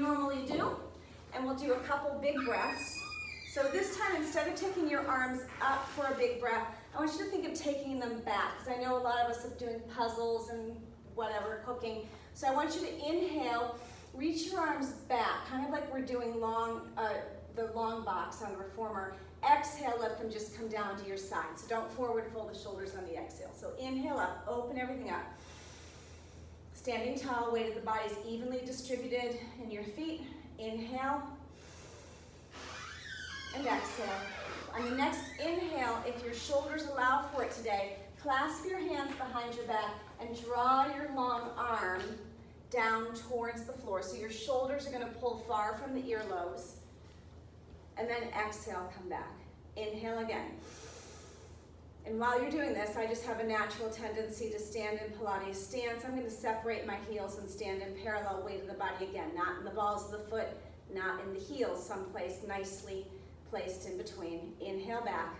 normally do, and we'll do a couple big breaths. So this time, instead of taking your arms up for a big breath, I want you to think of taking them back, because I know a lot of us are doing puzzles and whatever, cooking. So I want you to inhale, reach your arms back, kind of like we're doing the long box on the reformer. Exhale, let them just come down to your side. So don't forward fold the shoulders on the exhale. So inhale up, open everything up. Standing tall, weight of the body is evenly distributed in your feet. Inhale and exhale. On the next inhale, if your shoulders allow for it today, clasp your hands behind your back and draw your long arm down towards the floor. So your shoulders are going to pull far from the earlobes. And then exhale, come back. Inhale again. And while you're doing this, I just have a natural tendency to stand in Pilates stance. I'm going to separate my heels and stand in parallel weight of the body again, not in the balls of the foot, not in the heels, someplace nicely placed in between. Inhale back.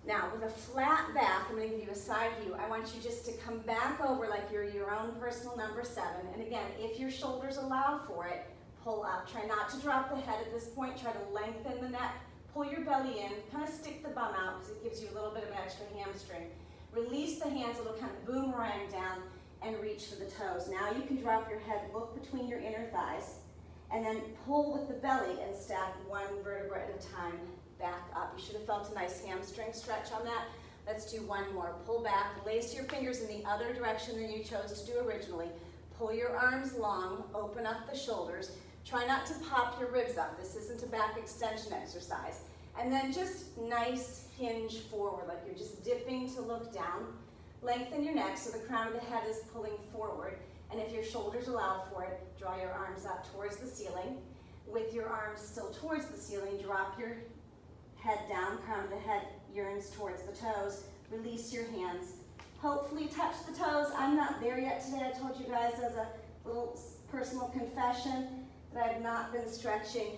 Now, with a flat back, I'm going to give you a side view. I want you just to come back over like you're your own personal number 7. And again, if your shoulders allow for it, pull up. Try not to drop the head at this point. Try to lengthen the neck. Pull your belly in. Kind of stick the bum out because it gives you a little bit of an extra hamstring. Release the hands. It'll kind of boomerang down and reach for the toes. Now you can drop your head, look between your inner thighs, and then pull with the belly and stack one vertebra at a time back up. You should have felt a nice hamstring stretch on that. Let's do one more. Pull back. Lace your fingers in the other direction than you chose to do originally. Pull your arms long. Open up the shoulders. Try not to pop your ribs up. This isn't a back extension exercise. And then just nice hinge forward, like you're just dipping to look down. Lengthen your neck so the crown of the head is pulling forward. And if your shoulders allow for it, draw your arms up towards the ceiling. With your arms still towards the ceiling, drop your head down, crown of the head yearns towards the toes. Release your hands. Hopefully touch the toes. I'm not there yet today. I told you guys as a little personal confession that I've not been stretching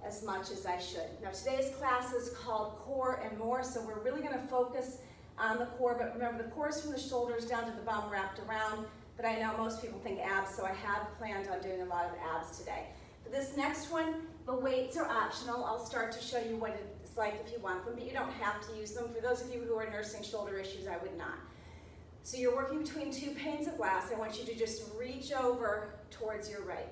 as much as I should. Now today's class is called Core and More, so we're really going to focus on the core, but remember the core is from the shoulders down to the bum wrapped around, but I know most people think abs, so I have planned on doing a lot of abs today. For this next one, the weights are optional. I'll start to show you what it's like if you want them, but you don't have to use them. For those of you who are nursing shoulder issues, I would not. So you're working between 2 panes of glass. I want you to just reach over towards your right.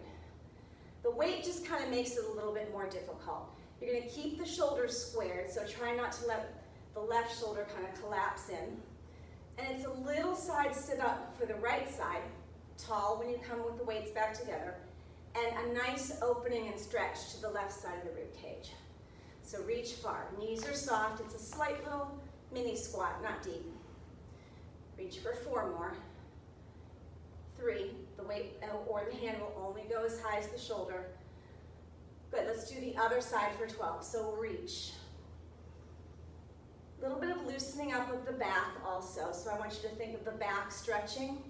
The weight just kind of makes it a little bit more difficult. You're going to keep the shoulders squared, so try not to let the left shoulder kind of collapse in. And it's a little side sit up for the right side, tall when you come with the weights back together, and a nice opening and stretch to the left side of the rib cage. So reach far. Knees are soft. It's a slight little mini squat, not deep. Reach for 4 more. 3. The weight or the hand will only go as high as the shoulder. Good. Let's do the other side for 12. So reach. A little bit of loosening up of the back also. So I want you to think of the back stretching,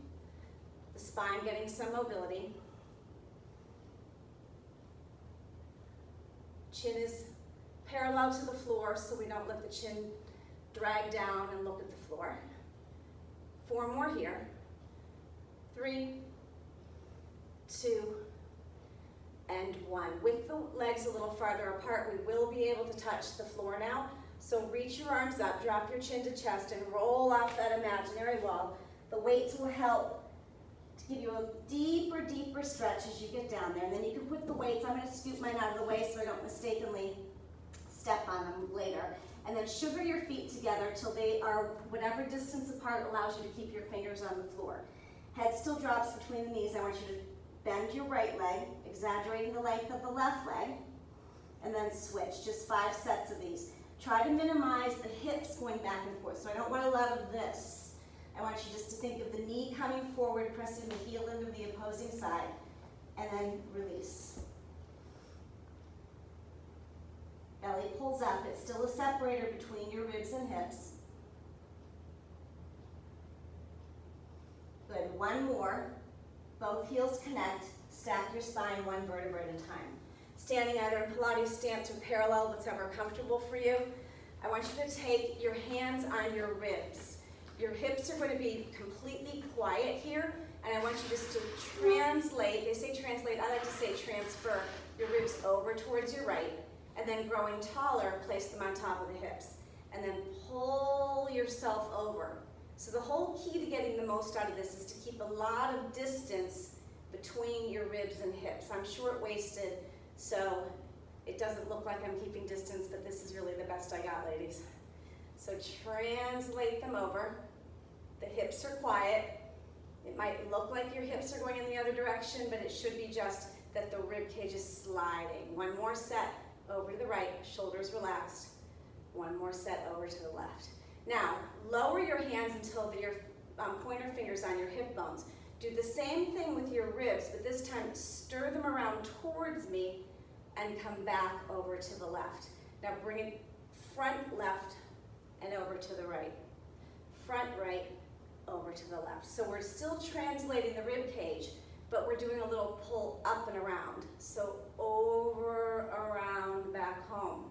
the spine getting some mobility. Chin is parallel to the floor so we don't let the chin drag down and look at the floor. 4 more here. 3, 2, and 1. With the legs a little farther apart, we will be able to touch the floor now. So reach your arms up, drop your chin to chest, and roll off that imaginary wall. The weights will help to give you a deeper, deeper stretch as you get down there. And then you can put the weights, I'm going to scoot mine out of the way so I don't mistakenly step on them later. And then sugar your feet together till they are whatever distance apart allows you to keep your fingers on the floor. Head still drops between the knees. I want you to bend your right leg, exaggerating the length of the left leg, and then switch. Just 5 sets of these. Try to minimize the hips going back and forth. So I don't want a lot of this. I want you just to think of the knee coming forward, pressing the heel into the opposing side, and then release. Belly pulls up. It's still a separator between your ribs and hips. Good. 1 more. Both heels connect. Stack your spine 1 vertebra at a time. Standing either in Pilates stance or parallel, whatever comfortable for you. I want you to take your hands on your ribs. Your hips are going to be completely quiet here, and I want you just to translate. They say translate. I like to say transfer your ribs over towards your right, and then growing taller, place them on top of the hips. And then pull yourself over. So the whole key to getting the most out of this is to keep a lot of distance between your ribs and hips. I'm short-waisted, so it doesn't look like I'm keeping distance, but this is really the best I got, ladies. So translate them over. The hips are quiet. It might look like your hips are going in the other direction, but it should be just that the rib cage is sliding. One more set over to the right, shoulders relaxed. One more set over to the left. Now, lower your hands until your pointer fingers on your hip bones. Do the same thing with your ribs, but this time stir them around towards me and come back over to the left. Now bring it front left and over to the right. Front right, over to the left. So we're still translating the rib cage, but we're doing a little pull up and around. So over, around, back home.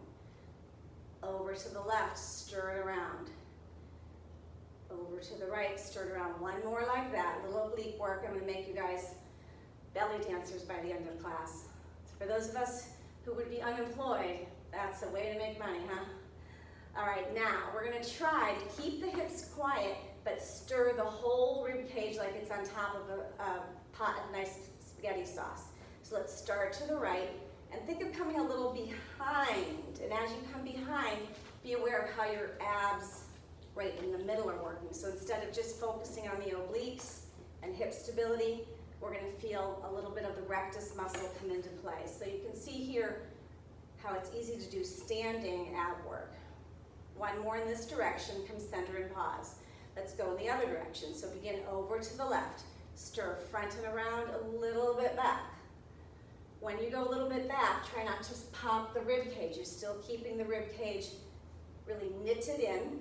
Over to the left, stir it around. Over to the right, stir it around. One more like that, little oblique work. I'm gonna make you guys belly dancers by the end of class. For those of us who would be unemployed, that's a way to make money, huh? All right, now we're gonna try to keep the hips quiet, but stir the whole rib cage like it's on top of a pot of nice spaghetti sauce. So let's start to the right and think of coming a little behind. And as you come behind, be aware of how your abs right in the middle are working. So instead of just focusing on the obliques and hip stability, we're gonna feel a little bit of the rectus muscle come into play. So you can see here how it's easy to do standing ab work. One more in this direction, come center and pause. Let's go in the other direction. So begin over to the left. Stir front and around, a little bit back. When you go a little bit back, try not to pop the rib cage. You're still keeping the rib cage really knitted in.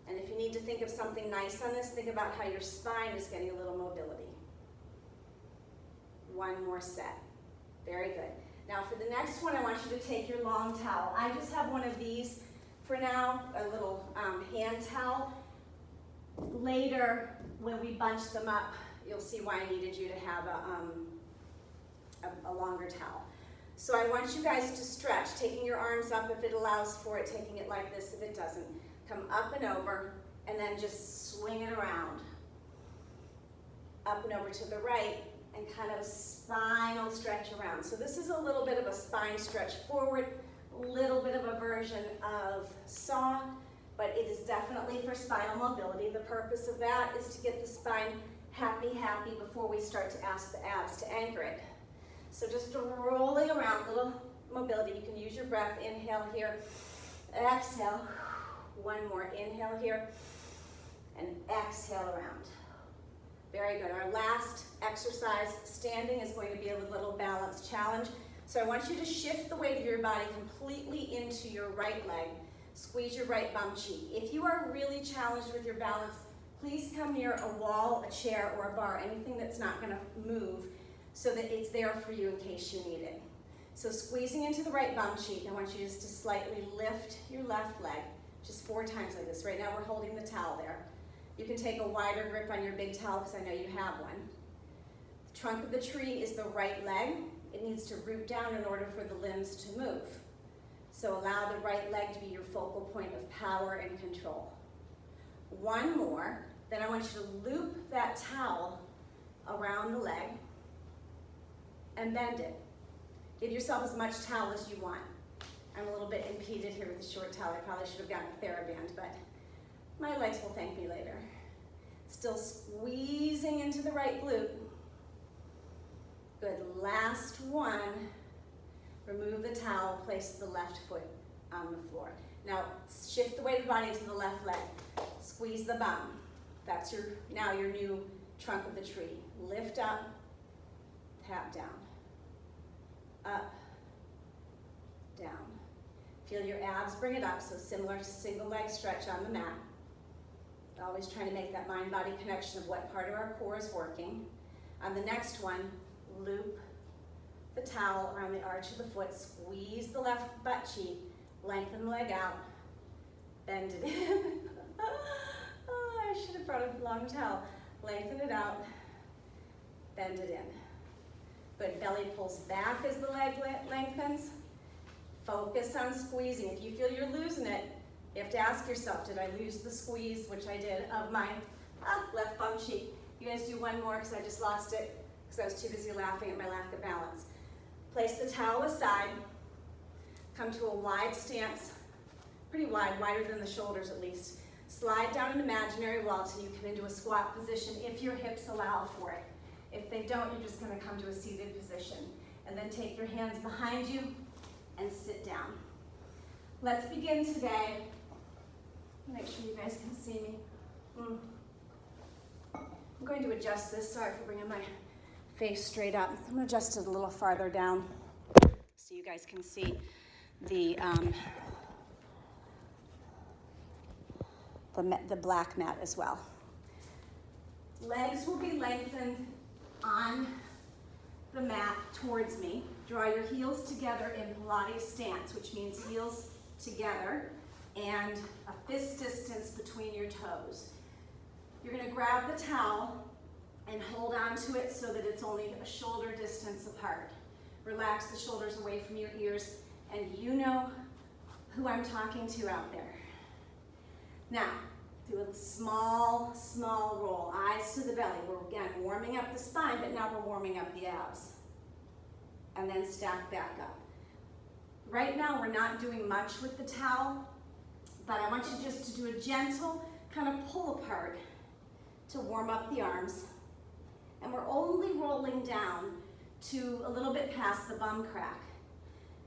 And if you need to think of something nice on this, think about how your spine is getting a little mobility. One more set. Very good. Now for the next one, I want you to take your long towel. I just have one of these for now, a little hand towel. Later, when we bunch them up, you'll see why I needed you to have a longer towel. So I want you guys to stretch, taking your arms up if it allows for it, taking it like this if it doesn't. Come up and over, and then just swing it around. Up and over to the right, and kind of a spinal stretch around. So this is a little bit of a spine stretch forward, a little bit of a version of saw, but it is definitely for spinal mobility. The purpose of that is to get the spine happy before we start to ask the abs to anchor it. So just rolling around, little mobility. You can use your breath. Inhale here, exhale. One more, inhale here, and exhale around. Very good. Our last exercise, standing, is going to be a little balance challenge. So I want you to shift the weight of your body completely into your right leg. Squeeze your right bum cheek. If you are really challenged with your balance, please come near a wall, a chair, or a bar, anything that's not going to move, so that it's there for you in case you need it. So squeezing into the right bum cheek, I want you just to slightly lift your left leg, just 4 times like this. Right now we're holding the towel there. You can take a wider grip on your big towel because I know you have one. The trunk of the tree is the right leg. It needs to root down in order for the limbs to move. So allow the right leg to be your focal point of power and control. One more, then I want you to loop that towel around the leg and bend it. Give yourself as much towel as you want. I'm a little bit impeded here with the short towel. I probably should have gotten a TheraBand, but my legs will thank me later. Still squeezing into the right glute. Good, last one. Remove the towel, place the left foot on the floor. Now shift the weight of the body to the left leg. Squeeze the bum. That's now your new trunk of the tree. Lift up, tap down. Up, down. Feel your abs bring it up, so similar to single leg stretch on the mat. Always trying to make that mind-body connection of what part of our core is working. On the next one, loop the towel around the arch of the foot, squeeze the left butt cheek, lengthen the leg out, bend it in. Oh, I should have brought a long towel. Lengthen it out, bend it in. Good, belly pulls back as the leg lengthens. Focus on squeezing. If you feel you're losing it, you have to ask yourself, did I lose the squeeze, which I did, of my left bum cheek? You guys do one more because I just lost it because I was too busy laughing at my lack of balance. Place the towel aside. Come to a wide stance, pretty wide, wider than the shoulders at least. Slide down an imaginary wall till you come into a squat position if your hips allow for it. If they don't, you're just going to come to a seated position. And then take your hands behind you and sit down. Let's begin today. Make sure you guys can see me. I'm going to adjust this. Sorry for bringing my face straight up. I'm going to adjust it a little farther down so you guys can see the black mat as well. Legs will be lengthened on the mat towards me. Draw your heels together in Pilates stance, which means heels together and a fist distance between your toes. You're going to grab the towel and hold on to it so that it's only a shoulder distance apart. Relax the shoulders away from your ears, and you know who I'm talking to out there. Now, do a small roll, eyes to the belly. We're again warming up the spine, but now we're warming up the abs. And then stack back up. Right now, we're not doing much with the towel, but I want you just to do a gentle kind of pull apart to warm up the arms. And we're only rolling down to a little bit past the bum crack.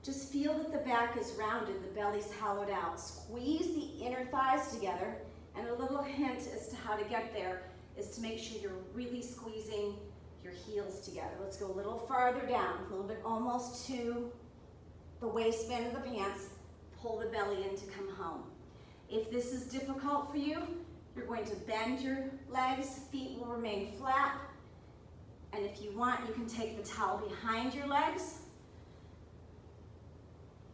Just feel that the back is rounded, the belly's hollowed out. Squeeze the inner thighs together, and a little hint as to how to get there is to make sure you're really squeezing your heels together. Let's go a little farther down, a little bit almost to the waistband of the pants. Pull the belly in to come home. If this is difficult for you, you're going to bend your legs, feet will remain flat, and if you want, you can take the towel behind your legs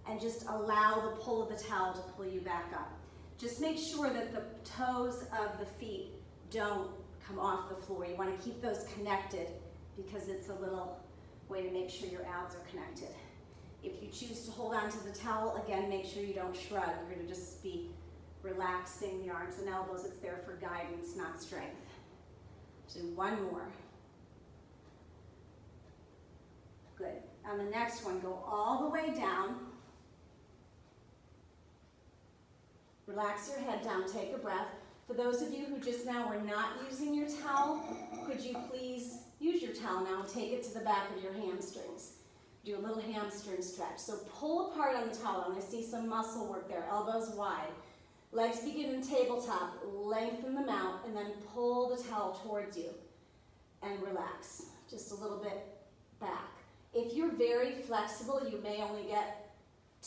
and just allow the pull of the towel to pull you back up. Just make sure that the toes of the feet don't come off the floor. You want to keep those connected because it's a little way to make sure your abs are connected. If you choose to hold on to the towel, again, make sure you don't shrug. You're going to just be relaxing the arms and elbows. It's there for guidance, not strength. Do one more. Good. On the next one, go all the way down. Relax your head down, take a breath. For those of you who just now were not using your towel, could you please use your towel now and take it to the back of your hamstrings. Do a little hamstring stretch. So pull apart on the towel. I'm going to see some muscle work there, elbows wide. Legs begin in tabletop, lengthen them out, and then pull the towel towards you and relax. Just a little bit back. If you're very flexible, you may only get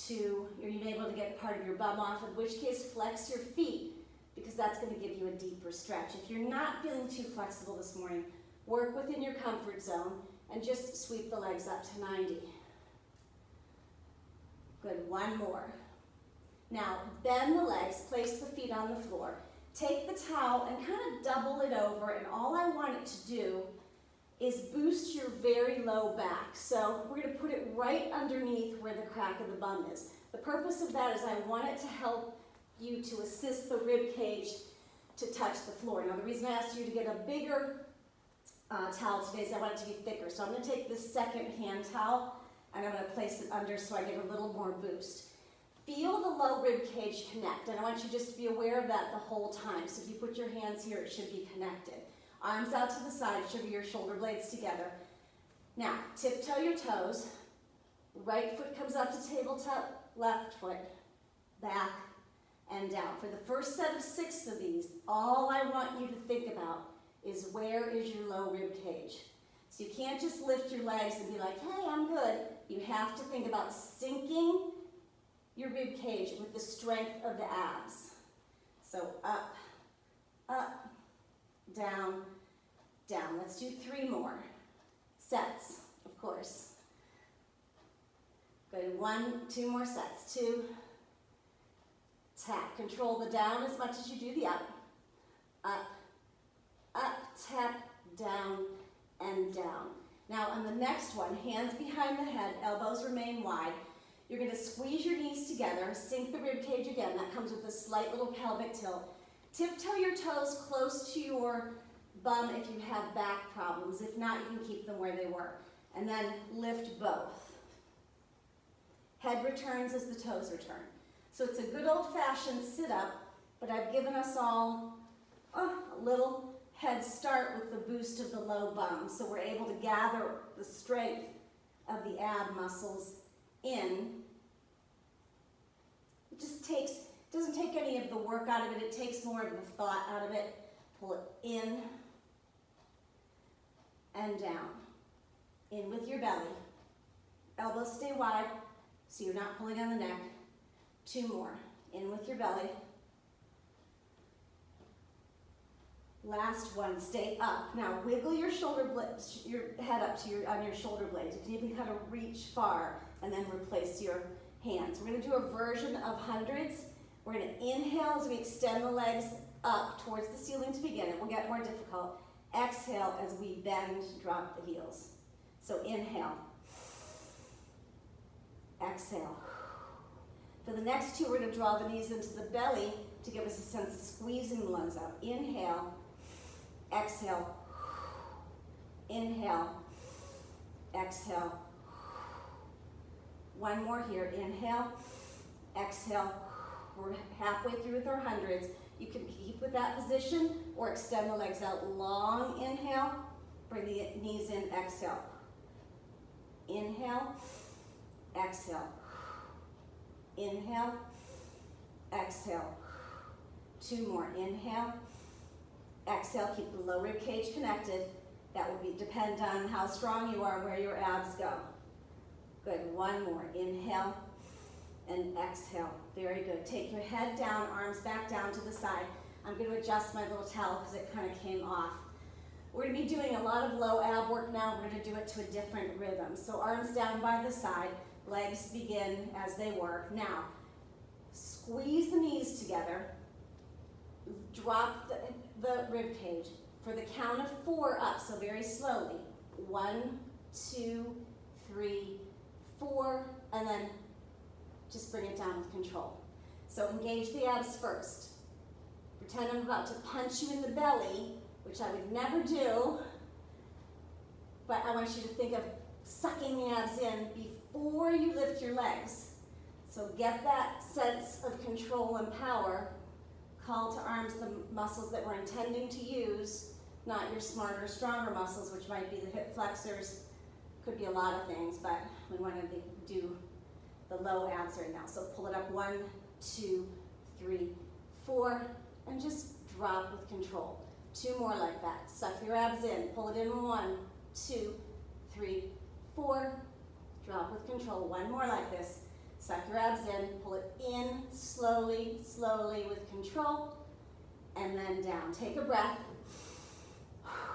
you may be able to get part of your bum off, in which case flex your feet, because that's going to give you a deeper stretch. If you're not feeling too flexible this morning, work within your comfort zone and just sweep the legs up to 90. Good, one more. Now, bend the legs, place the feet on the floor. Take the towel and kind of double it over, and all I want it to do is boost your very low back. So we're going to put it right underneath where the crack of the bum is. The purpose of that is I want it to help you to assist the rib cage to touch the floor. Now the reason I asked you to get a bigger towel today is I want it to be thicker. So I'm going to take this second hand towel and I'm going to place it under so I get a little more boost. Feel the low rib cage connect, and I want you just to be aware of that the whole time. So if you put your hands here, it should be connected. Arms out to the side, should be your shoulder blades together. Now, tiptoe your toes. Right foot comes up to tabletop, left foot, back, and down. For the first set of 6 of these, all I want you to think about is where is your low rib cage. So you can't just lift your legs and be like, hey, I'm good. You have to think about sinking your rib cage with the strength of the abs. So up, up, down, down. Let's do 3 more sets, of course. Good, 1, 2 more sets. 2, tap. Control the down as much as you do the up. Up, up, tap, down, and down. Now on the next one, hands behind the head, elbows remain wide. You're going to squeeze your knees together, sink the rib cage again. That comes with a slight little pelvic tilt. Tiptoe your toes close to your bum if you have back problems. If not, you can keep them where they were. And then lift both. Head returns as the toes return. So it's a good old-fashioned sit-up, but I've given us all a little head start with the boost of the low bum. So we're able to gather the strength of the ab muscles in. It just doesn't take any of the work out of it. It takes more of the thought out of it. Pull it in and down. In with your belly. Elbows stay wide so you're not pulling on the neck. 2 more. In with your belly. Last one, stay up. Now wiggle your shoulder blades, your head up to on your shoulder blades. You can even kind of reach far and then replace your hands. We're going to do a version of hundreds. We're going to inhale as we extend the legs up towards the ceiling to begin. It will get more difficult. Exhale as we bend, drop the heels. So inhale. Exhale. For the next 2, we're going to draw the knees into the belly to give us a sense of squeezing the lungs out. Inhale. Exhale. Inhale. Exhale. One more here. Inhale. Exhale. We're halfway through with our hundreds. You can keep with that position or extend the legs out long. Inhale. Bring the knees in. Exhale. Inhale. Exhale. Inhale. Exhale. 2 more. Inhale. Exhale. Keep the low rib cage connected. That will depend on how strong you are, where your abs go. Good. 1 more. Inhale and exhale. Very good. Take your head down, arms back down to the side. I'm going to adjust my little towel because it kind of came off. We're going to be doing a lot of low ab work now. We're going to do it to a different rhythm. So arms down by the side, legs begin as they were. Now, squeeze the knees together, drop the rib cage. For the count of 4 up, so very slowly. 1, 2, 3, 4, and then just bring it down with control. So engage the abs first. Pretend I'm about to punch you in the belly, which I would never do, but I want you to think of sucking the abs in before you lift your legs. So get that sense of control and power. Call to arms the muscles that we're intending to use, not your smarter, stronger muscles, which might be the hip flexors. Could be a lot of things, but we want to do the low abs right now. So pull it up, 1, 2, 3, 4, and just drop with control. 2 more like that. Suck your abs in. Pull it in. 1, 2, 3, 4. Drop with control. 1 more like this. Suck your abs in. Pull it in slowly, slowly with control. And then down. Take a breath.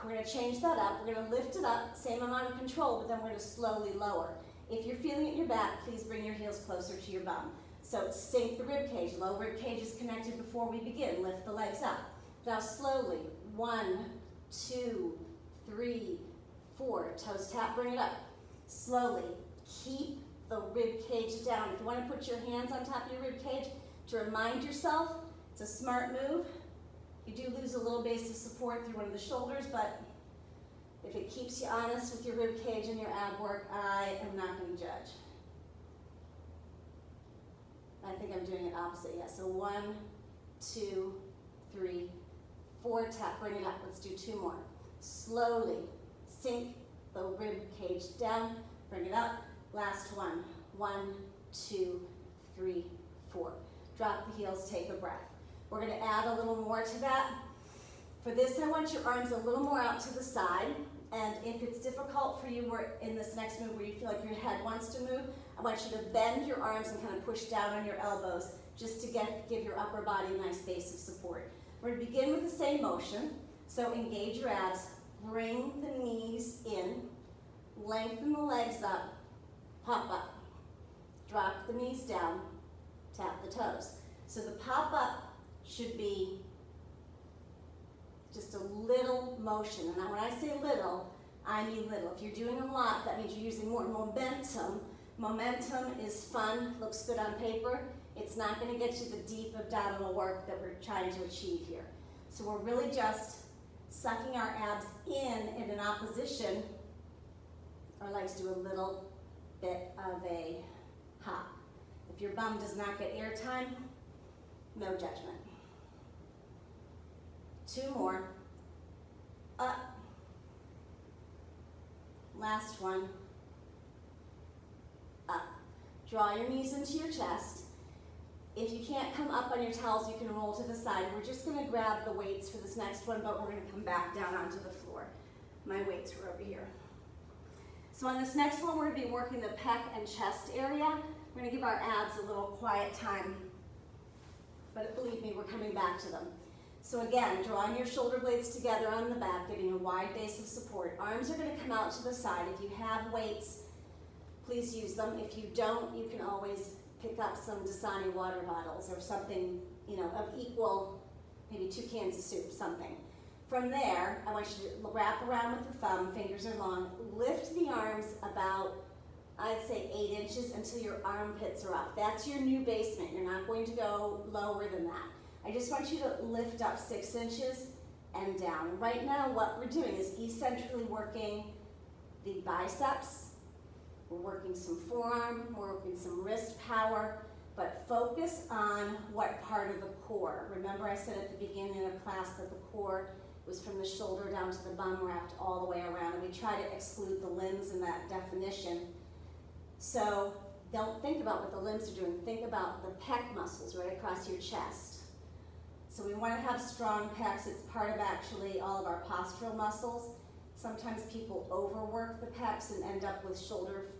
We're going to change that up. We're going to lift it up, same amount of control, but then we're going to slowly lower. If you're feeling it in your back, please bring your heels closer to your bum. So sink the rib cage. Low rib cage is connected before we begin. Lift the legs up. Now slowly, 1, 2, 3, 4. Toes tap, bring it up. Slowly, keep the rib cage down. If you want to put your hands on top of your rib cage to remind yourself, it's a smart move. You do lose a little base of support through one of the shoulders, but if it keeps you honest with your rib cage and your ab work, I am not going to judge. I think I'm doing it opposite. Yeah, so 1, 2, 3, 4, tap, bring it up. Let's do 2 more. Slowly sink the rib cage down, bring it up. Last one. 1, 2, 3, 4. Drop the heels, take a breath. We're going to add a little more to that. For this, I want your arms a little more out to the side. And if it's difficult for you in this next move where you feel like your head wants to move, I want you to bend your arms and kind of push down on your elbows just to give your upper body a nice base of support. We're going to begin with the same motion. So engage your abs, bring the knees in, lengthen the legs up, pop up. Drop the knees down, tap the toes. So the pop up should be just a little motion. And now when I say little, I mean little. If you're doing a lot, that means you're using more momentum. Momentum is fun, looks good on paper. It's not going to get you the deep abdominal work that we're trying to achieve here. So we're really just sucking our abs in an opposition. Our legs do a little bit of a hop. If your bum does not get air time, no judgment. 2 more. Up. Last one. Up. Draw your knees into your chest. If you can't come up on your towels, you can roll to the side. We're just going to grab the weights for this next one, but we're going to come back down onto the floor. My weights were over here. So on this next one, we're going to be working the pec and chest area. We're going to give our abs a little quiet time, but believe me, we're coming back to them. So again, drawing your shoulder blades together on the back, getting a wide base of support. Arms are going to come out to the side. If you have weights, please use them. If you don't, you can always pick up some Dasani water bottles or something, you know, of equal, maybe 2 cans of soup, something. From there, I want you to wrap around with the thumb, fingers are long, lift the arms about, I'd say 8 inches until your armpits are up. That's your new basement. You're not going to go lower than that. I just want you to lift up 6 inches and down. Right now, what we're doing is eccentrically working the biceps. We're working some forearm, we're working some wrist power, but focus on what part of the core. Remember I said at the beginning of class that the core was from the shoulder down to the bum, wrapped all the way around, and we try to exclude the limbs in that definition. So don't think about what the limbs are doing, think about the pec muscles right across your chest. So we want to have strong pecs. It's part of actually all of our postural muscles. Sometimes people overwork the pecs and end up with shoulder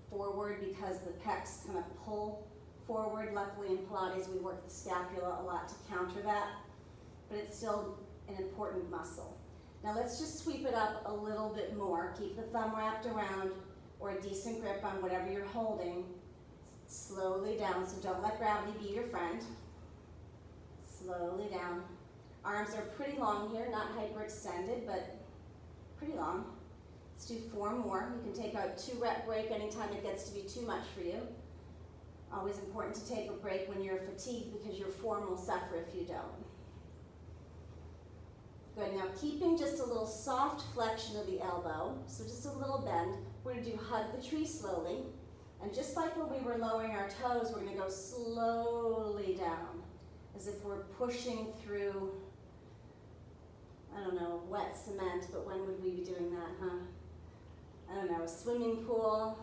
forward because the pecs kind of pull forward. Luckily in Pilates we work the scapula a lot to counter that, but it's still an important muscle. Now let's just sweep it up a little bit more. Keep the thumb wrapped around or a decent grip on whatever you're holding. Slowly down, so don't let gravity be your friend. Slowly down. Arms are pretty long here, not hyperextended, but pretty long. Let's do 4 more. You can take a 2-rep break anytime it gets to be too much for you. Always important to take a break when you're fatigued because your form will suffer if you don't. Good, now keeping just a little soft flexion of the elbow, so just a little bend. We're going to do hug the tree slowly. And just like when we were lowering our toes, we're going to go slowly down, as if we're pushing through, I don't know, wet cement, but when would we be doing that, huh? I don't know, a swimming pool,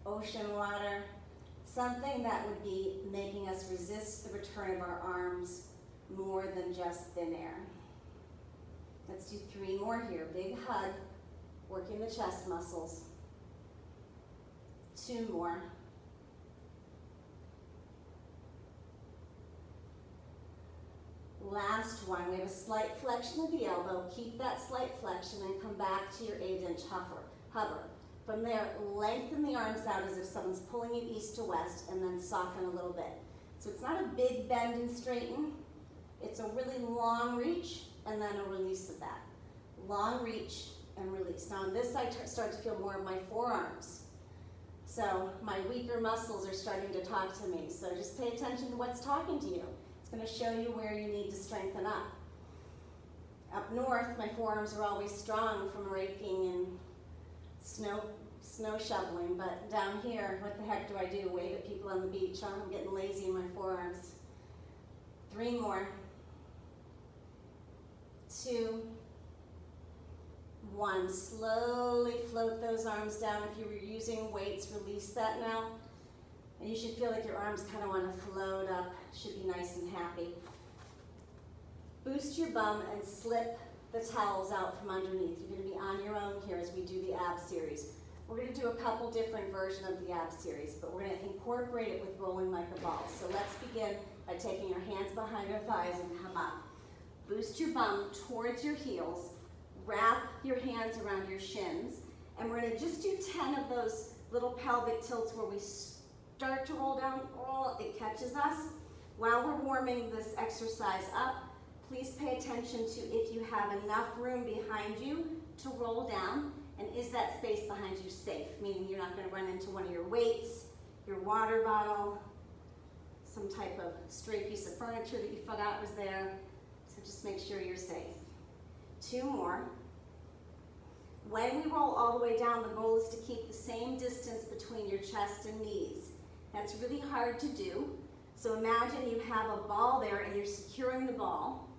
ocean water, something that would be making us resist the return of our arms more than just thin air. Let's do 3 more here. Big hug, working the chest muscles. 2 more. Last one, we have a slight flexion of the elbow. Keep that slight flexion and come back to your 8-inch hover. From there, lengthen the arms out as if someone's pulling you east to west, and then soften a little bit. So it's not a big bend and straighten. It's a really long reach, and then a release of that. Long reach and release. Now on this side, I start to feel more of my forearms. So my weaker muscles are starting to talk to me. So just pay attention to what's talking to you. It's going to show you where you need to strengthen up. Up north, my forearms are always strong from raking and snow shoveling, but down here, what the heck do I do? Wave at people on the beach. Oh, I'm getting lazy in my forearms. 3 more. 2, 1. Slowly float those arms down. If you were using weights, release that now. And you should feel like your arms kind of want to float up. Should be nice and happy. Boost your bum and slip the towels out from underneath. You're going to be on your own here as we do the ab series. We're going to do a couple different versions of the ab series, but we're going to incorporate it with rolling like a ball. So let's begin by taking your hands behind your thighs and come up. Boost your bum towards your heels. Wrap your hands around your shins. And we're going to just do 10 of those little pelvic tilts where we start to roll down. Oh, it catches us. While we're warming this exercise up, please pay attention to if you have enough room behind you to roll down. And is that space behind you safe? Meaning you're not going to run into one of your weights, your water bottle, some type of stray piece of furniture that you forgot was there. So just make sure you're safe. 2 more. When we roll all the way down, the goal is to keep the same distance between your chest and knees. That's really hard to do. So imagine you have a ball there and you're securing the ball.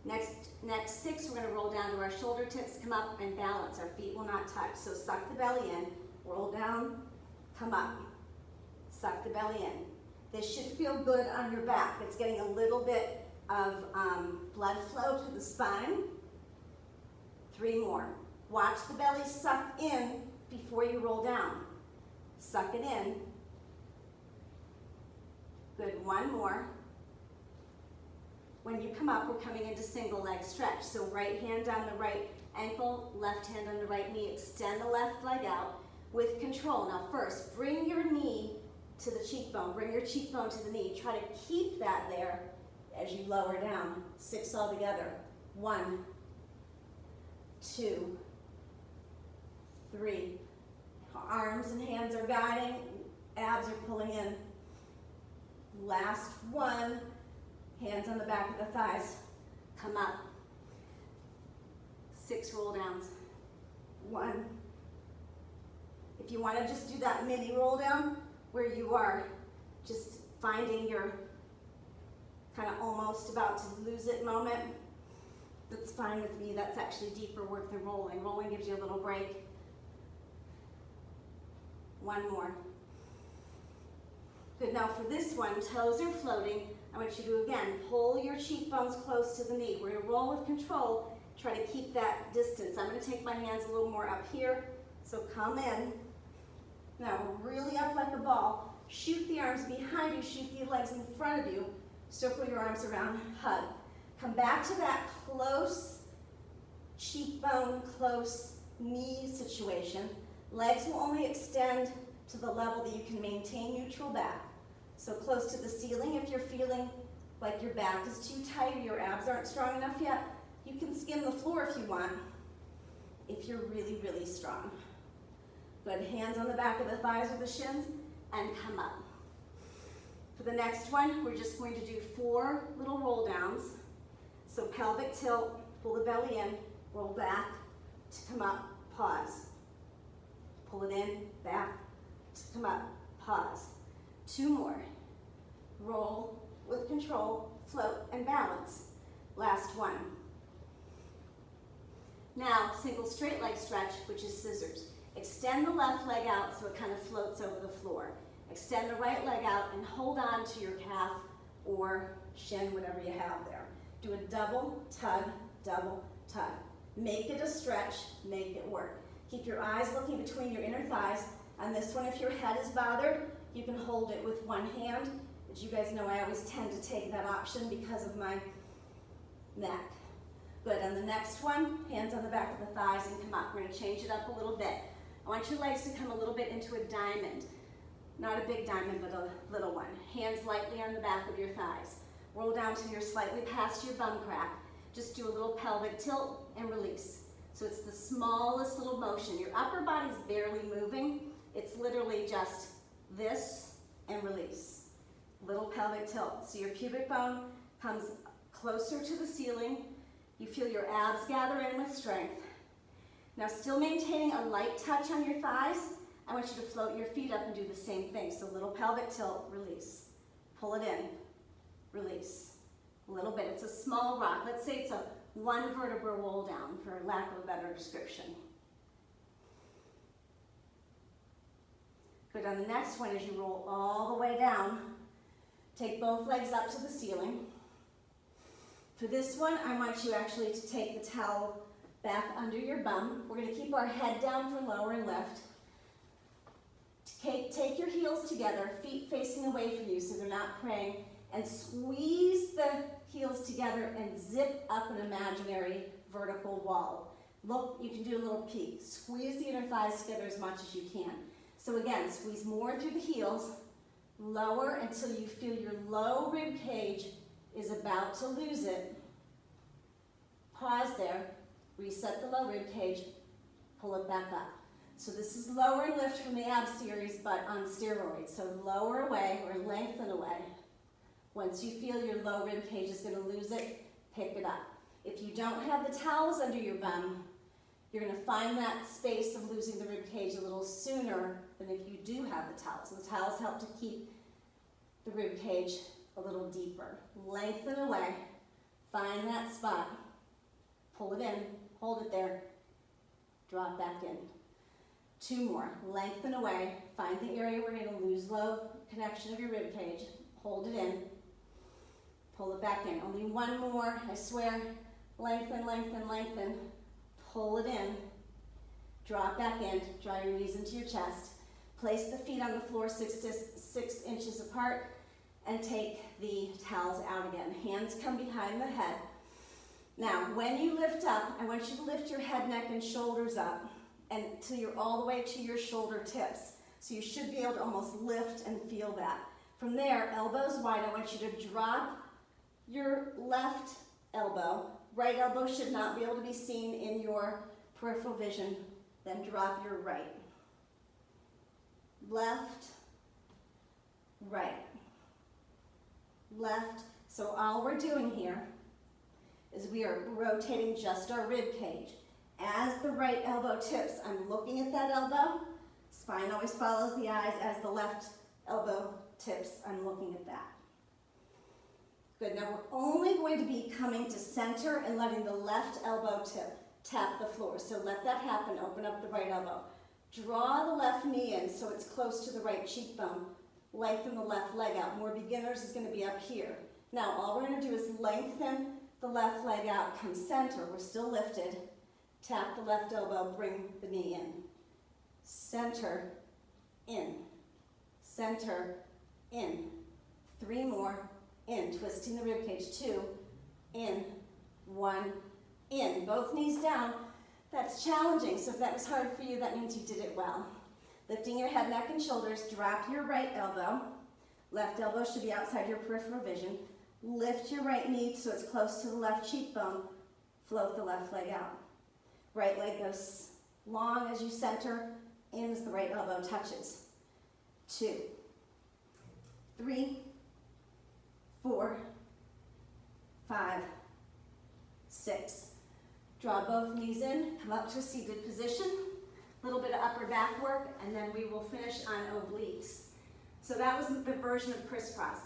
Next 6, we're going to roll down to our shoulder tips, come up and balance. Our feet will not touch. So suck the belly in, roll down, come up. Suck the belly in. This should feel good on your back. It's getting a little bit of blood flow to the spine. 3 more. Watch the belly suck in before you roll down. Suck it in. Good, 1 more. When you come up, we're coming into single leg stretch. So right hand down the right ankle, left hand on the right knee. Extend the left leg out with control. Now first, bring your knee to the cheekbone. Bring your cheekbone to the knee. Try to keep that there as you lower down. 6 all together. 1, 2, 3. Arms and hands are guiding. Abs are pulling in. Last 1. Hands on the back of the thighs. Come up. 6 roll downs. 1. If you want to just do that mini roll down where you are just finding your kind of almost about to lose it moment, that's fine with me. That's actually deeper work than rolling. Rolling gives you a little break. 1 more. Good, now for this one, toes are floating. I want you to, again, pull your cheekbones close to the knee. We're gonna roll with control. Try to keep that distance. I'm gonna take my hands a little more up here. So come in. Now, really up like a ball. Shoot the arms behind you, shoot the legs in front of you. Circle your arms around, hug. Come back to that close cheekbone, close knee situation. Legs will only extend to the level that you can maintain neutral back. So close to the ceiling. If you're feeling like your back is too tight or your abs aren't strong enough yet, you can skim the floor if you want, if you're really, really strong. Good, hands on the back of the thighs or the shins, and come up. For the next one, we're just going to do 4 little roll downs. So pelvic tilt, pull the belly in, roll back, to come up, pause. Pull it in, back, to come up, pause. 2 more. Roll with control, float, and balance. Last 1. Now, single straight leg stretch, which is scissors. Extend the left leg out so it kind of floats over the floor. Extend the right leg out and hold on to your calf or shin, whatever you have there. Do a double tug, double tug. Make it a stretch, make it work. Keep your eyes looking between your inner thighs. On this one, if your head is bothered, you can hold it with 1 hand. As you guys know, I always tend to take that option because of my neck. Good, on the next one, hands on the back of the thighs and come up. We're gonna change it up a little bit. I want your legs to come a little bit into a diamond. Not a big diamond, but a little one. Hands lightly on the back of your thighs. Roll down till you're slightly past your bum crack. Just do a little pelvic tilt and release. So it's the smallest little motion. Your upper body's barely moving. It's literally just this and release. Little pelvic tilt. So your pubic bone comes closer to the ceiling. You feel your abs gather in with strength. Now still maintaining a light touch on your thighs, I want you to float your feet up and do the same thing. So little pelvic tilt, release. Pull it in, release. A little bit, it's a small rock. Let's say it's a 1 vertebra roll down, for lack of a better description. Good, on the next one, as you roll all the way down, take both legs up to the ceiling. For this one, I want you actually to take the towel back under your bum. We're going to keep our head down for lower and lift. Take your heels together, feet facing away from you so they're not praying, and squeeze the heels together and zip up an imaginary vertical wall. Look, you can do a little peek. Squeeze the inner thighs together as much as you can. So again, squeeze more through the heels, lower until you feel your low rib cage is about to lose it. Pause there, reset the low rib cage, pull it back up. So this is lower and lift from the ab series, but on steroids. So lower away or lengthen away. Once you feel your low rib cage is going to lose it, pick it up. If you don't have the towels under your bum, you're going to find that space of losing the rib cage a little sooner than if you do have the towels. The towels help to keep the rib cage a little deeper. Lengthen away, find that spot, pull it in, hold it there, drop back in. 2 more, lengthen away, find the area where you're going to lose low connection of your rib cage, hold it in, pull it back in. Only 1 more, I swear. Lengthen, lengthen, lengthen, pull it in, drop back in, draw your knees into your chest, place the feet on the floor 6 inches apart, and take the towels out again. Hands come behind the head. Now, when you lift up, I want you to lift your head, neck, and shoulders up until you're all the way to your shoulder tips. So you should be able to almost lift and feel that. From there, elbows wide, I want you to drop your left elbow. Right elbow should not be able to be seen in your peripheral vision. Then drop your right. Left, right, left. So all we're doing here is we are rotating just our rib cage. As the right elbow tips, I'm looking at that elbow. Spine always follows the eyes. As the left elbow tips, I'm looking at that. Good, now we're only going to be coming to center and letting the left elbow tap the floor. So let that happen, open up the right elbow. Draw the left knee in so it's close to the right cheekbone. Lengthen the left leg out. More beginners is going to be up here. Now all we're going to do is lengthen the left leg out, come center, we're still lifted. Tap the left elbow, bring the knee in. Center, in. Center, in. 3 more, in. Twisting the rib cage, 2, in, 1, in. Both knees down. That's challenging, so if that was hard for you, that means you did it well. Lifting your head, neck, and shoulders, drop your right elbow. Left elbow should be outside your peripheral vision. Lift your right knee so it's close to the left cheekbone. Float the left leg out. Right leg goes long as you center, in as the right elbow touches. 2, 3, 4, 5, 6. Draw both knees in, come up to a seated position. A little bit of upper back work, and then we will finish on obliques. So that was the version of crisscross.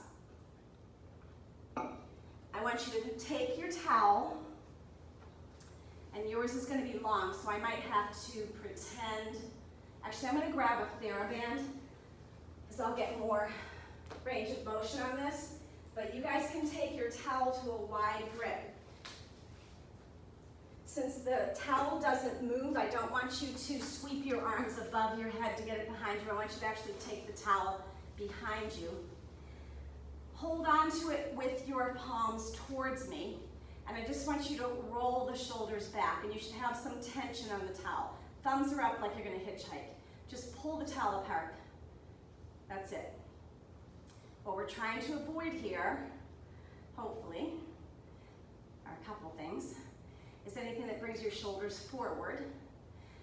I want you to take your towel, and yours is going to be long, so I might have to pretend. Actually, I'm going to grab a TheraBand, because I'll get more range of motion on this. But you guys can take your towel to a wide grip. Since the towel doesn't move, I don't want you to sweep your arms above your head to get it behind you. I want you to actually take the towel behind you. Hold on to it with your palms towards me. And I just want you to roll the shoulders back. And you should have some tension on the towel. Thumbs are up like you're going to hitchhike. Just pull the towel apart. That's it. What we're trying to avoid here, hopefully, are a couple things. Is anything that brings your shoulders forward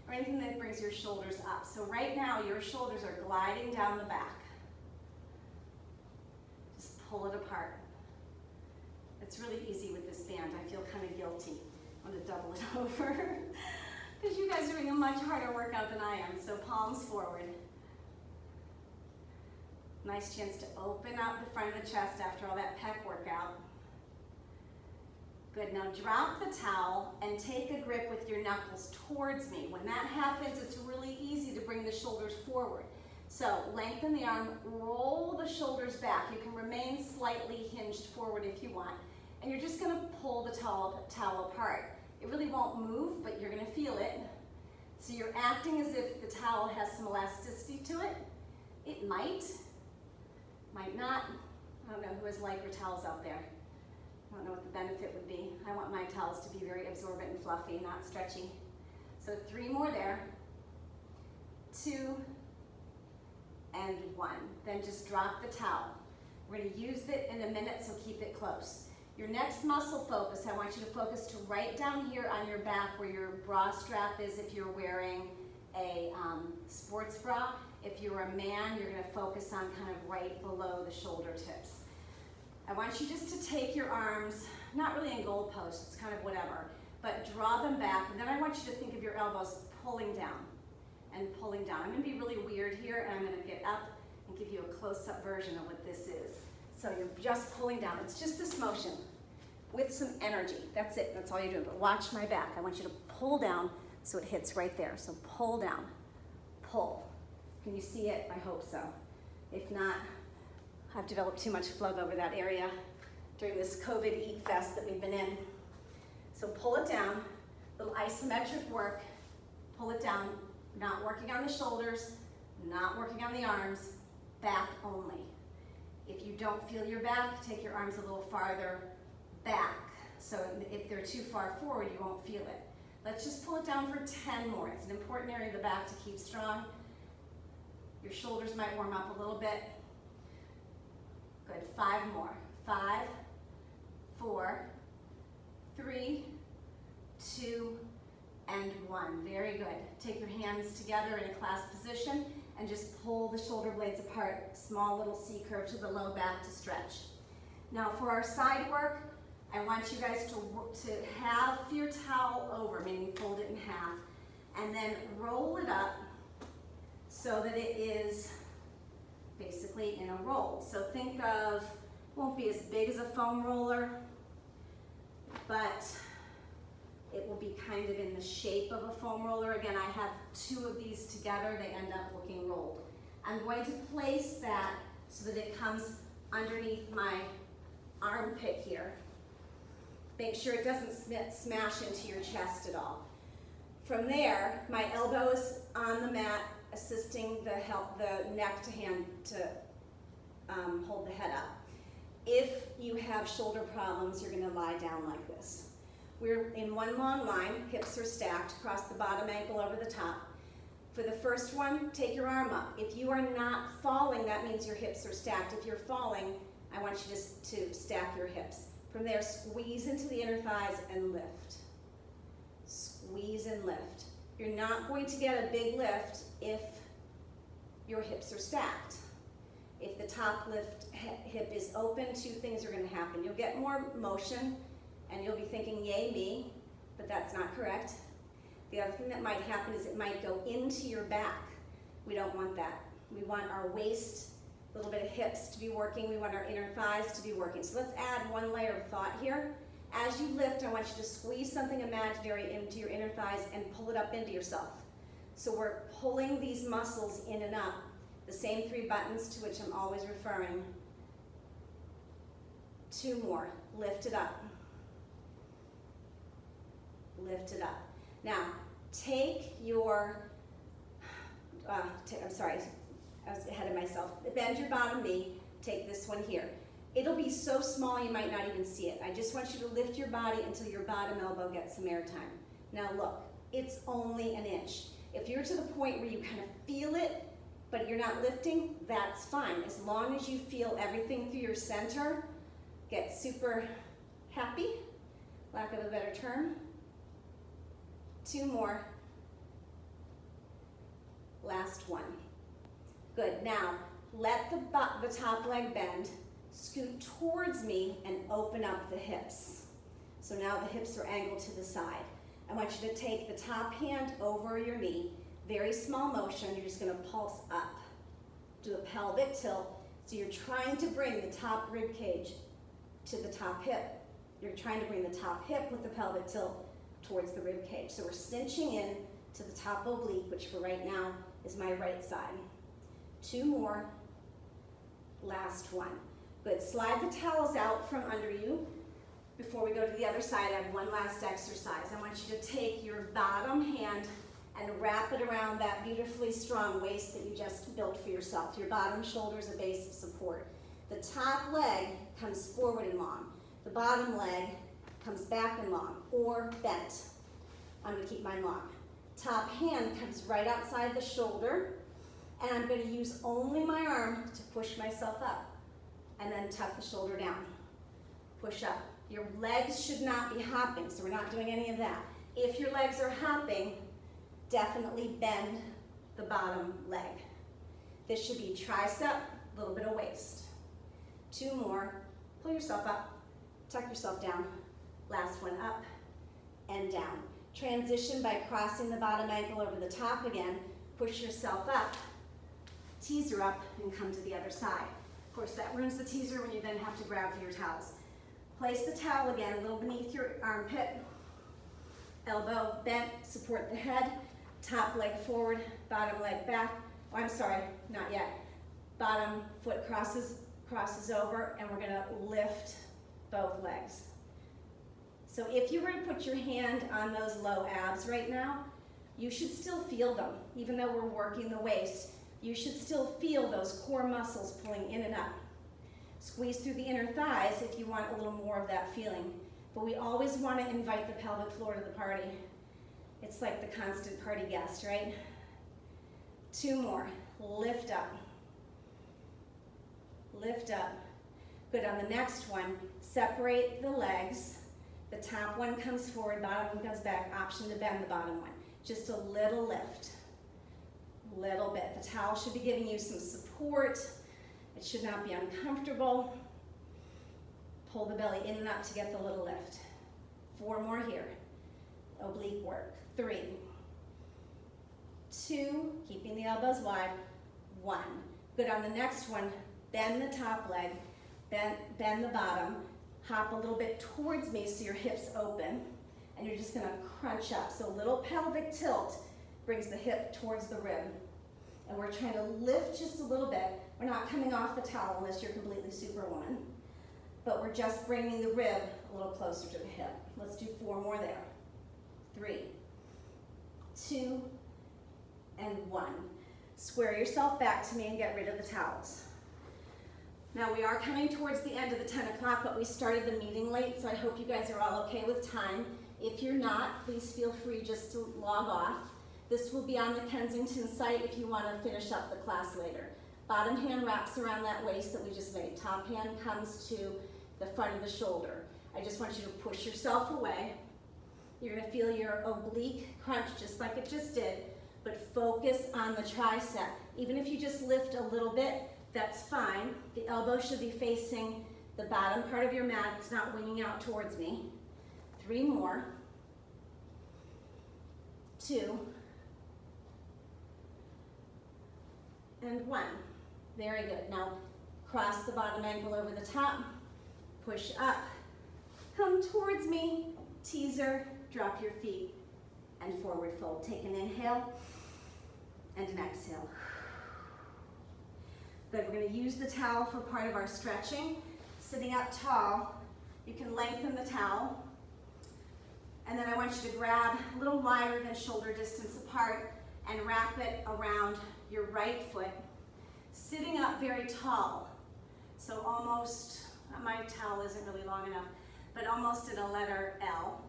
or anything that brings your shoulders up. So right now your shoulders are gliding down the back. Just pull it apart. It's really easy with this band. I feel kind of guilty. I'm going to double it over because you guys are doing a much harder workout than I am. So palms forward. Nice chance to open up the front of the chest after all that pec workout. Good, now drop the towel and take a grip with your knuckles towards me. When that happens, it's really easy to bring the shoulders forward. So lengthen the arm, roll the shoulders back. You can remain slightly hinged forward if you want. And you're just gonna pull the towel apart. It really won't move, but you're gonna feel it. So you're acting as if the towel has some elasticity to it. It might not. I don't know who has Lycra towels out there. I don't know what the benefit would be. I want my towels to be very absorbent and fluffy, not stretchy. So 3 more there. 2 and 1. Then just drop the towel. We're going to use it in a minute, so keep it close. Your next muscle focus, I want you to focus to right down here on your back where your bra strap is if you're wearing a sports bra. If you're a man, you're going to focus on kind of right below the shoulder tips. I want you just to take your arms, not really in goalposts, it's kind of whatever, but draw them back, and then I want you to think of your elbows pulling down and pulling down. I'm going to be really weird here, and I'm going to get up and give you a close-up version of what this is. So you're just pulling down. It's just this motion with some energy. That's it. That's all you're doing. But watch my back. I want you to pull down so it hits right there. So pull down. Pull. Can you see it? I hope so. If not, I've developed too much plug over that area during this COVID eat fest that we've been in. So pull it down. Little isometric work. Pull it down. Not working on the shoulders, not working on the arms, back only. If you don't feel your back, take your arms a little farther back. So if they're too far forward, you won't feel it. Let's just pull it down for 10 more. It's an important area of the back to keep strong. Your shoulders might warm up a little bit. Good, 5 more. 5, 4, 3, 2, and 1. Very good. Take your hands together in a clasped position and just pull the shoulder blades apart. Small little C curve to the low back to stretch. Now for our side work, I want you guys to have your towel over, meaning fold it in half, and then roll it up so that it is basically in a roll. So think of, won't be as big as a foam roller, but it will be kind of in the shape of a foam roller. Again, I have 2 of these together. They end up looking rolled. I'm going to place that so that it comes underneath my armpit here. Make sure it doesn't smash into your chest at all. From there, my elbow is on the mat, assisting the neck to hand to hold the head up. If you have shoulder problems, you're going to lie down like this. We're in one long line, hips are stacked, across the bottom ankle over the top. For the first one, take your arm up. If you are not falling, that means your hips are stacked. If you're falling, I want you to stack your hips. From there, squeeze into the inner thighs and lift. Squeeze and lift. You're not going to get a big lift if your hips are stacked. If the top hip is open, 2 things are going to happen. You'll get more motion, and you'll be thinking, yay me, but that's not correct. The other thing that might happen is it might go into your back. We don't want that. We want our waist, a little bit of hips to be working. We want our inner thighs to be working. So let's add one layer of thought here. As you lift, I want you to squeeze something imaginary into your inner thighs and pull it up into yourself. So we're pulling these muscles in and up. The same 3 buttons to which I'm always referring. 2 more. Lift it up. Lift it up. Now, take your, I'm sorry, I was ahead of myself. Bend your bottom knee, take this one here. It'll be so small you might not even see it. I just want you to lift your body until your bottom elbow gets some air time. Now look, it's only an inch. If you're to the point where you kind of feel it, but you're not lifting, that's fine. As long as you feel everything through your center, get super happy, lack of a better term. 2 more. Last one. Good. Now, let the top leg bend, scoot towards me, and open up the hips. So now the hips are angled to the side. I want you to take the top hand over your knee, very small motion. You're just going to pulse up. Do a pelvic tilt. So you're trying to bring the top rib cage to the top hip. You're trying to bring the top hip with the pelvic tilt towards the rib cage. So we're cinching in to the top oblique, which for right now is my right side. 2 more. Last one. Good. Slide the towels out from under you. Before we go to the other side, I have one last exercise. I want you to take your bottom hand and wrap it around that beautifully strong waist that you just built for yourself. Your bottom shoulder is a base of support. The top leg comes forward and long. The bottom leg comes back and long, or bent. I'm going to keep mine long. Top hand comes right outside the shoulder, and I'm going to use only my arm to push myself up, and then tuck the shoulder down. Push up, Your legs should not be hopping, so we're not doing any of that. If your legs are hopping, definitely bend the bottom leg. This should be tricep, a little bit of waist. 2 more. Pull yourself up, tuck yourself down. Last one, up and down. Transition by crossing the bottom ankle over the top again. Push yourself up, teaser up, and come to the other side. Of course, that ruins the teaser when you then have to grab for your towels. Place the towel again a little beneath your armpit. Elbow bent, support the head. Top leg forward, bottom leg back. Oh, I'm sorry, not yet. Bottom foot crosses over, and we're gonna lift both legs. So if you were to put your hand on those low abs right now, you should still feel them. Even though we're working the waist, you should still feel those core muscles pulling in and up. Squeeze through the inner thighs if you want a little more of that feeling. But we always want to invite the pelvic floor to the party. It's like the constant party guest, right? 2 more. Lift up. Lift up. Good. On the next one, separate the legs. The top one comes forward, bottom one comes back. Option to bend the bottom one. Just a little lift. Little bit. The towel should be giving you some support. It should not be uncomfortable. Pull the belly in and up to get the little lift. 4 more here. Oblique work. 3, 2, keeping the elbows wide. 1. Good. On the next one, bend the top leg, bend the bottom, hop a little bit towards me so your hips open, and you're just gonna crunch up. So a little pelvic tilt brings the hip towards the rib. And we're trying to lift just a little bit. We're not coming off the towel unless you're completely superwoman, but we're just bringing the rib a little closer to the hip. Let's do 4 more there. 3, 2, and 1. Square yourself back to me and get rid of the towels. Now we are coming towards the end of the 10 o'clock, but we started the meeting late, so I hope you guys are all okay with time. If you're not, please feel free just to log off. This will be on the Kensington site if you want to finish up the class later. Bottom hand wraps around that waist that we just made. Top hand comes to the front of the shoulder. I just want you to push yourself away. You're going to feel your oblique crunch just like it just did, but focus on the tricep. Even if you just lift a little bit, that's fine. The elbow should be facing the bottom part of your mat. It's not winging out towards me. 3 more. 2. And 1. Very good. Now cross the bottom ankle over the top, push up, come towards me, teaser, drop your feet, and forward fold. Take an inhale and an exhale. Good. We're going to use the towel for part of our stretching. Sitting up tall, you can lengthen the towel, and then I want you to grab a little wider than shoulder distance apart and wrap it around your right foot. Sitting up very tall, so almost, my towel isn't really long enough, but almost in a letter L.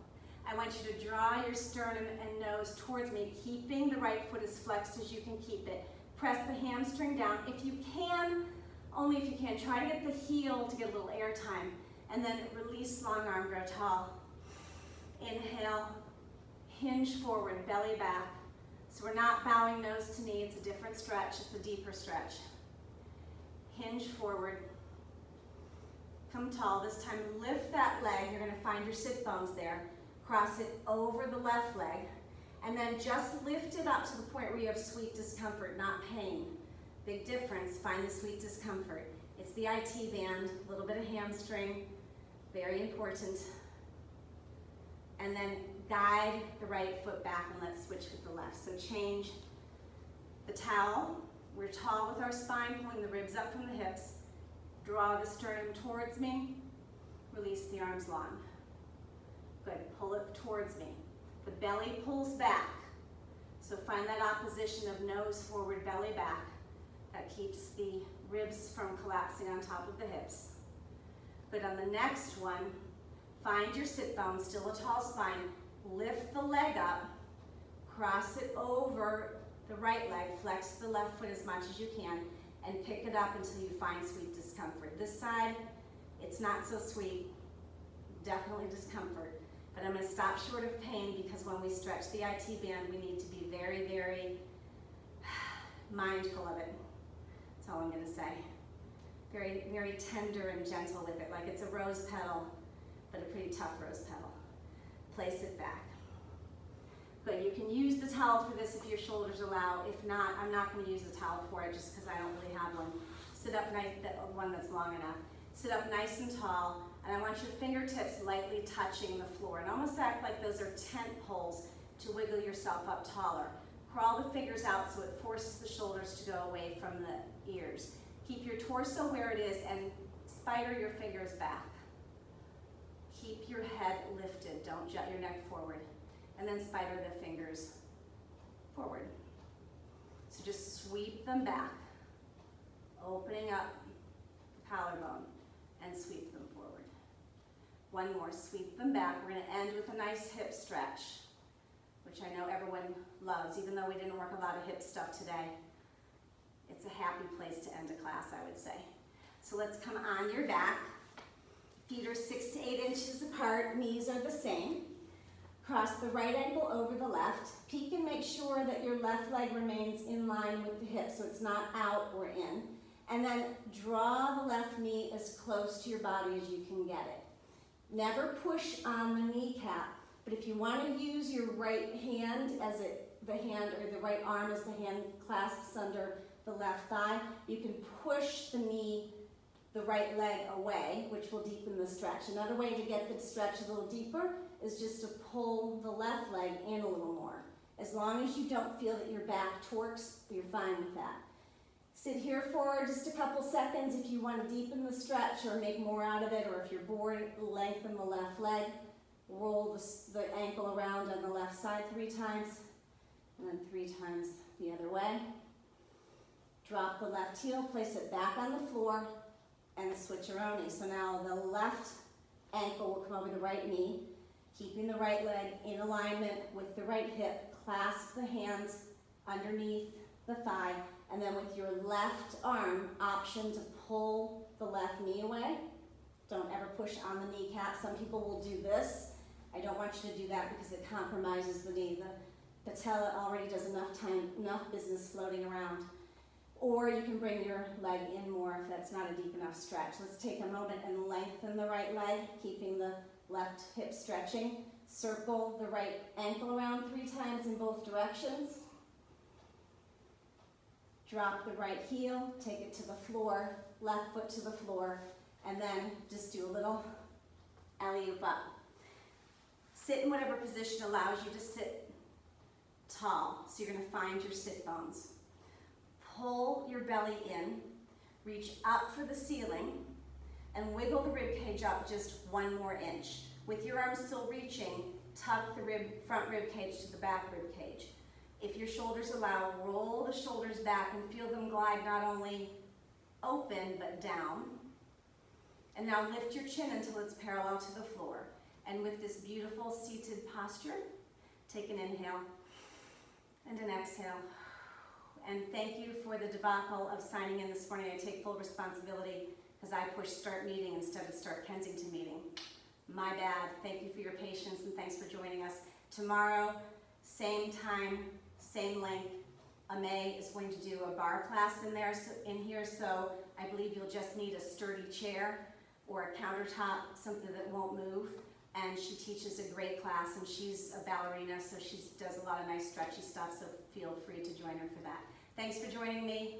I want you to draw your sternum and nose towards me, keeping the right foot as flexed as you can keep it. Press the hamstring down. If you can, only if you can, try to get the heel to get a little air time, and then release long arm, grow tall. Inhale, hinge forward, belly back. So we're not bowing nose to knee, it's a different stretch, it's a deeper stretch. Hinge forward, come tall. This time lift that leg, you're gonna find your sit bones there. Cross it over the left leg, and then just lift it up to the point where you have sweet discomfort, not pain. Big difference, find the sweet discomfort. It's the IT band, a little bit of hamstring, very important. And then guide the right foot back and let's switch with the left. So change the towel. We're tall with our spine, pulling the ribs up from the hips. Draw the sternum towards me. Release the arms long. Good, pull it towards me. The belly pulls back. So find that opposition of nose forward, belly back. That keeps the ribs from collapsing on top of the hips. Good, on the next one, find your sit bone, still a tall spine. Lift the leg up, cross it over the right leg, flex the left foot as much as you can, and pick it up until you find sweet discomfort. This side, it's not so sweet. definitely discomfort. But I'm going to stop short of pain because when we stretch the IT band, we need to be very, very mindful of it. That's all I'm going to say. Very, very tender and gentle with it, like it's a rose petal, but a pretty tough rose petal. Place it back. Good, you can use the towel for this if your shoulders allow. If not, I'm not going to use the towel for it just because I don't really have one. Sit up nice, one that's long enough. Sit up nice and tall, and I want your fingertips lightly touching the floor, and almost act like those are tent poles to wiggle yourself up taller. Crawl the fingers out so it forces the shoulders to go away from the ears. Keep your torso where it is and spider your fingers back. Keep your head lifted, don't jut your neck forward. And then spider the fingers forward. So just sweep them back, opening up the collarbone, and sweep them forward. One more, sweep them back. We're going to end with a nice hip stretch, which I know everyone loves, even though we didn't work a lot of hip stuff today. It's a happy place to end a class, I would say. So let's come on your back. Feet are 6 to 8 inches apart, knees are the same. Cross the right ankle over the left. Peek and make sure that your left leg remains in line with the hip, so it's not out or in. And then draw the left knee as close to your body as you can get it. Never push on the kneecap, but if you want to use your right hand as the hand, or the right arm as the hand clasps under the left thigh, you can push the knee, the right leg away, which will deepen the stretch. Another way to get the stretch a little deeper is just to pull the left leg in a little more. As long as you don't feel that your back torques, you're fine with that. Sit here for just a couple seconds if you want to deepen the stretch or make more out of it, or if you're bored, lengthen the left leg. Roll the ankle around on the left side 3 times, and then 3 times the other way. Drop the left heel, place it back on the floor, and switcheroni. So now the left ankle will come over the right knee, keeping the right leg in alignment with the right hip. Clasp the hands underneath the thigh, and then with your left arm, option to pull the left knee away. Don't ever push on the kneecap. Some people will do this. I don't want you to do that because it compromises the knee. The patella already does enough business floating around. Or you can bring your leg in more if that's not a deep enough stretch. Let's take a moment and lengthen the right leg, keeping the left hip stretching. Circle the right ankle around 3 times in both directions. Drop the right heel, take it to the floor, left foot to the floor, and then just do a little alley-oop up. Sit in whatever position allows you to sit tall, so you're going to find your sit bones. Pull your belly in, reach up for the ceiling, and wiggle the rib cage up just 1 more inch. With your arms still reaching, tuck the front rib cage to the back rib cage. If your shoulders allow, roll the shoulders back and feel them glide not only open but down. And now lift your chin until it's parallel to the floor. And with this beautiful seated posture, take an inhale and an exhale. And thank you for the debacle of signing in this morning. I take full responsibility because I pushed start meeting instead of start Kensington meeting. My bad. Thank you for your patience and thanks for joining us. Tomorrow, same time, same length. Ame is going to do a bar class in here, so I believe you'll just need a sturdy chair or a countertop, something that won't move. And she teaches a great class, and she's a ballerina, so she does a lot of nice stretchy stuff, so feel free to join her for that. Thanks for joining me.